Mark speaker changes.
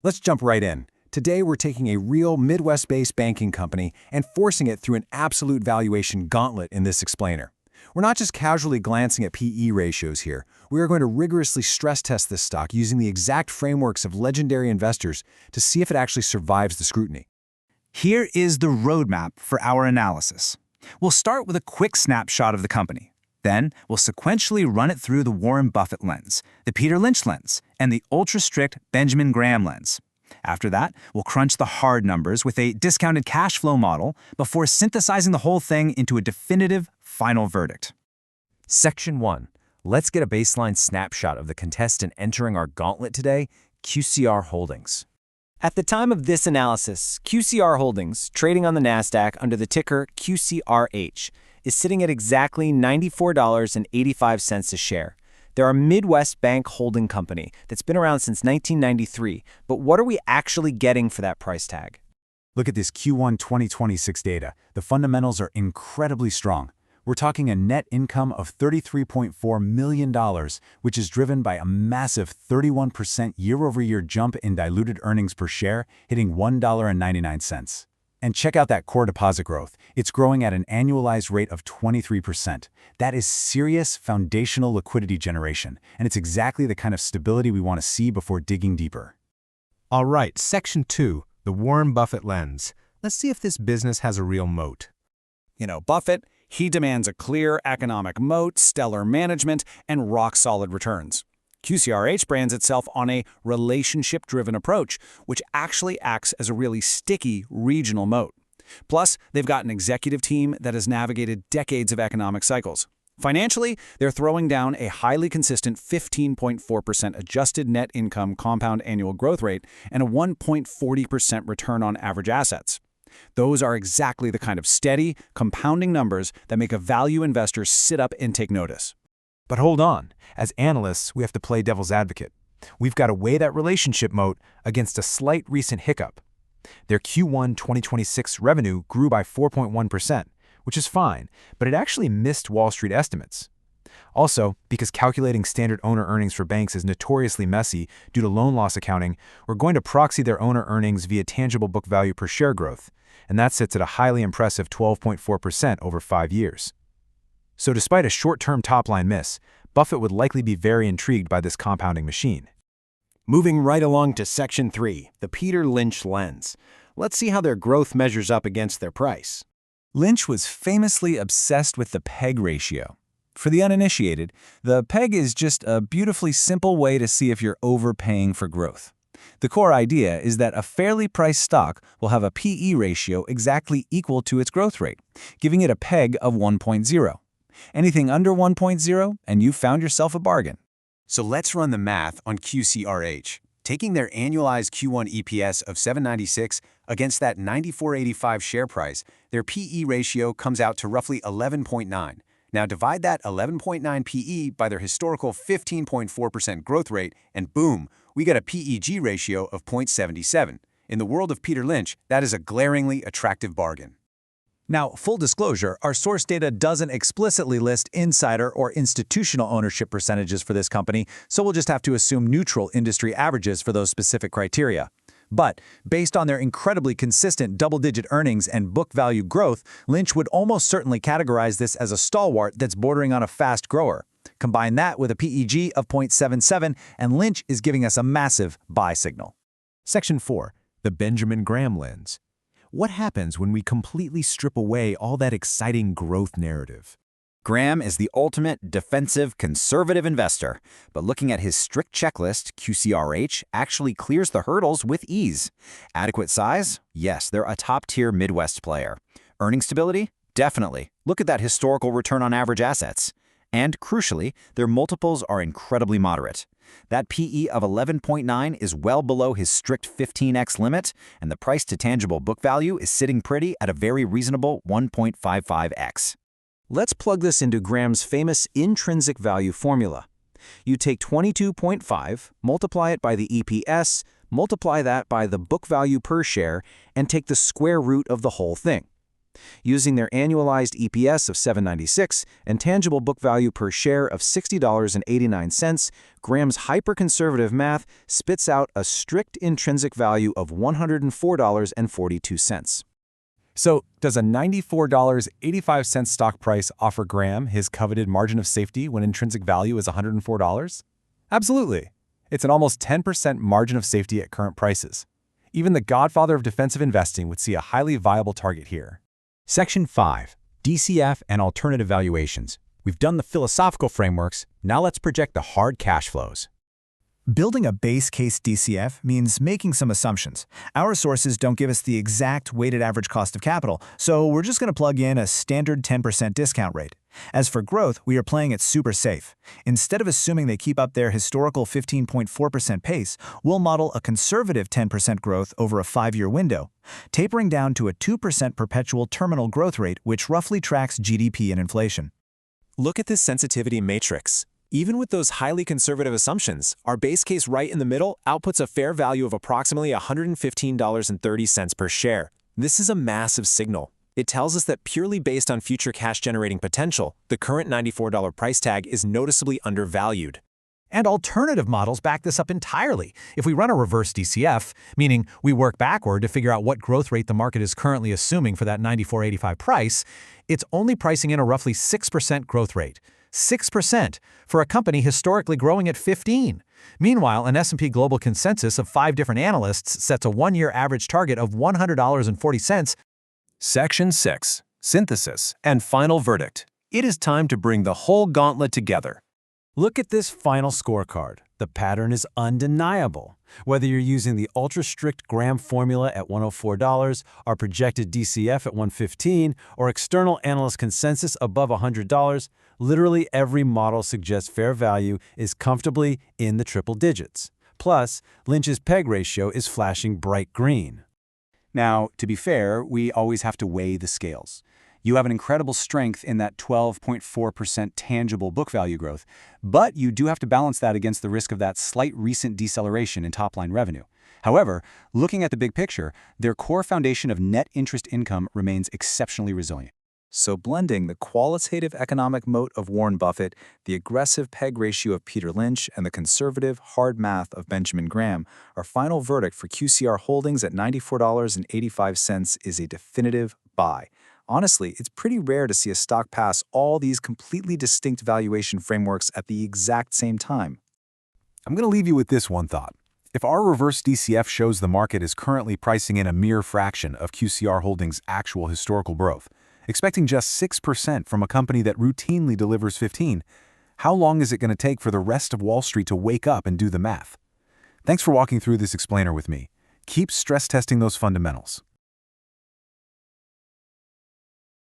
Speaker 1: Let's jump right in. Today, we're taking a real Midwest-based banking company and forcing it through an absolute valuation gauntlet in this explainer. We're not just casually glancing at PE ratios here. We are going to rigorously stress test this stock using the exact frameworks of legendary investors to see if it actually survives the scrutiny.
Speaker 2: Here is the roadmap for our analysis. We'll start with a quick snapshot of the company. Then, we'll sequentially run it through the Warren Buffett lens, the Peter Lynch lens, and the ultra-strict Benjamin Graham lens. After that, we'll crunch the hard numbers with a discounted cash flow model before synthesizing the whole thing into a definitive final verdict.
Speaker 3: Section 1. Let's get a baseline snapshot of the contestant entering our gauntlet today, QCR Holdings.
Speaker 4: At the time of this analysis, QCR Holdings, trading on the NASDAQ under the ticker QCRH, is sitting at exactly $94.85 a share. They're a Midwest bank holding company that's been around since 1993, but what are we actually getting for that price tag?
Speaker 1: Look at this Q1 2026 data. The fundamentals are incredibly strong. We're talking a net income of $33.4 million, which is driven by a massive 31% year-over-year jump in diluted earnings per share, hitting $1.99. And check out that core deposit growth. It's growing at an annualized rate of 23%. That is serious foundational liquidity generation, and it's exactly the kind of stability we want to see before digging deeper.
Speaker 5: All right, Section 2, the Warren Buffett lens. Let's see if this business has a real moat.
Speaker 6: Buffett, he demands a clear economic moat, stellar management, and rock-solid returns. QCRH brands itself on a relationship-driven approach, which actually acts as a really sticky regional moat. Plus, they've got an executive team that has navigated decades of economic cycles. Financially, they're throwing down a highly consistent 15.4% adjusted net income compound annual growth rate and a 1.40% return on average assets. Those are exactly the kind of steady, compounding numbers that make a value investor sit up and take notice.
Speaker 7: But hold on, as analysts, we have to play devil's advocate. We've got to weigh that relationship moat against a slight recent hiccup. Their Q1 2026 revenue grew by 4.1%, which is fine, but it actually missed Wall Street estimates. Also, because calculating standard owner earnings for banks is notoriously messy due to loan loss accounting, we're going to proxy their owner earnings via tangible book value per share growth, and that sits at a highly impressive 12.4% over 5 years. So despite a short-term top-line miss, Buffett would likely be very intrigued by this compounding machine.
Speaker 3: Moving right along to Section 3, the Peter Lynch lens. Let's see how their growth measures up against their price. Lynch was famously obsessed with the PEG ratio. For the uninitiated, the PEG is just a beautifully simple way to see if you're overpaying for growth. The core idea is that a fairly priced stock will have a PE ratio exactly equal to its growth rate, giving it a PEG of 1.0. Anything under 1.0, and you've found yourself a bargain.
Speaker 1: So let's run the math on QCRH. Taking their annualized Q1 EPS of $7.96 against that $94.85 share price, their PE ratio comes out to roughly 11.9. Now divide that 11.9 PE by their historical 15.4% growth rate, and boom, we get a PEG ratio of 0.77. In the world of Peter Lynch, that is a glaringly attractive bargain.
Speaker 6: Now, full disclosure, our source data doesn't explicitly list insider or institutional ownership percentages for this company, so we'll just have to assume neutral industry averages for those specific criteria. But based on their incredibly consistent double-digit earnings and book value growth, Lynch would almost certainly categorize this as a stalwart that's bordering on a fast grower. Combine that with a PEG of 0.77, and Lynch is giving us a massive buy signal.
Speaker 5: Section 4, the Benjamin Graham lens. What happens when we completely strip away all that exciting growth narrative?
Speaker 2: Graham is the ultimate defensive, conservative investor, but looking at his strict checklist, QCRH actually clears the hurdles with ease. Adequate size? Yes, they're a top-tier Midwest player. Earning stability? Definitely. Look at that historical return on average assets. And crucially, their multiples are incredibly moderate. That PE of 11.9 is well below his strict 15x limit, and the price to tangible book value is sitting pretty at a very reasonable 1.55x.
Speaker 3: Let's plug this into Graham's famous intrinsic value formula. You take 22.5, multiply it by the EPS, multiply that by the book value per share, and take the square root of the whole thing.
Speaker 4: Using their annualized EPS of $7.96 and tangible book value per share of $60.89, Graham's hyper-conservative math spits out a strict intrinsic value of $104.42.
Speaker 7: So, does a $94.85 stock price offer Graham his coveted margin of safety when intrinsic value is $104? Absolutely. It's an almost 10% margin of safety at current prices. Even the godfather of defensive investing would see a highly viable target here.
Speaker 1: Section 5. DCF and Alternative Valuations. We've done the philosophical frameworks, now let's project the hard cash flows.
Speaker 8: Building a base case DCF means making some assumptions. Our sources don't give us the exact weighted average cost of capital, so we're just going to plug in a standard 10% discount rate. As for growth, we are playing it super safe. Instead of assuming they keep up their historical 15.4% pace, we'll model a conservative 10% growth over a 5-year window, tapering down to a 2% perpetual terminal growth rate, which roughly tracks GDP and inflation.
Speaker 3: Look at this sensitivity matrix. Even with those highly conservative assumptions, our base case right in the middle outputs a fair value of approximately $115.30 per share. This is a massive signal. It tells us that purely based on future cash-generating potential, the current $94 price tag is noticeably undervalued.
Speaker 7: And alternative models back this up entirely. If we run a reverse DCF, meaning we work backward to figure out what growth rate the market is currently assuming for that $94.85 price, it's only pricing in a roughly 6% growth rate. 6% for a company historically growing at 15%. Meanwhile, an S&P Global consensus of 5 different analysts sets a 1-year average target of $100.40.
Speaker 3: Section 6. Synthesis and Final Verdict. It is time to bring the whole gauntlet together.
Speaker 1: Look at this final scorecard. The pattern is undeniable. Whether you're using the ultra-strict Graham formula at $104, our projected DCF at $115, or external analyst consensus above $100, literally every model suggests fair value is comfortably in the triple digits. Plus, Lynch's PEG ratio is flashing bright green. Now, to be fair, we always have to weigh the scales. You have an incredible strength in that 12.4% tangible book value growth, but you do have to balance that against the risk of that slight recent deceleration in top-line revenue. However, looking at the big picture, their core foundation of net interest income remains exceptionally resilient.
Speaker 2: So blending the qualitative economic moat of Warren Buffett, the aggressive PEG ratio of Peter Lynch, and the conservative hard math of Benjamin Graham, our final verdict for QCR Holdings at $94.85 is a definitive buy. Honestly, it's pretty rare to see a stock pass all these completely distinct valuation frameworks at the exact same time.
Speaker 7: I'm going to leave you with this one thought. If our reverse DCF shows the market is currently pricing in a mere fraction of QCR Holdings' actual historical growth, expecting just 6% from a company that routinely delivers 15%, how long is it going to take for the rest of Wall Street to wake up and do the math? Thanks for walking through this explainer with me. Keep stress testing those fundamentals.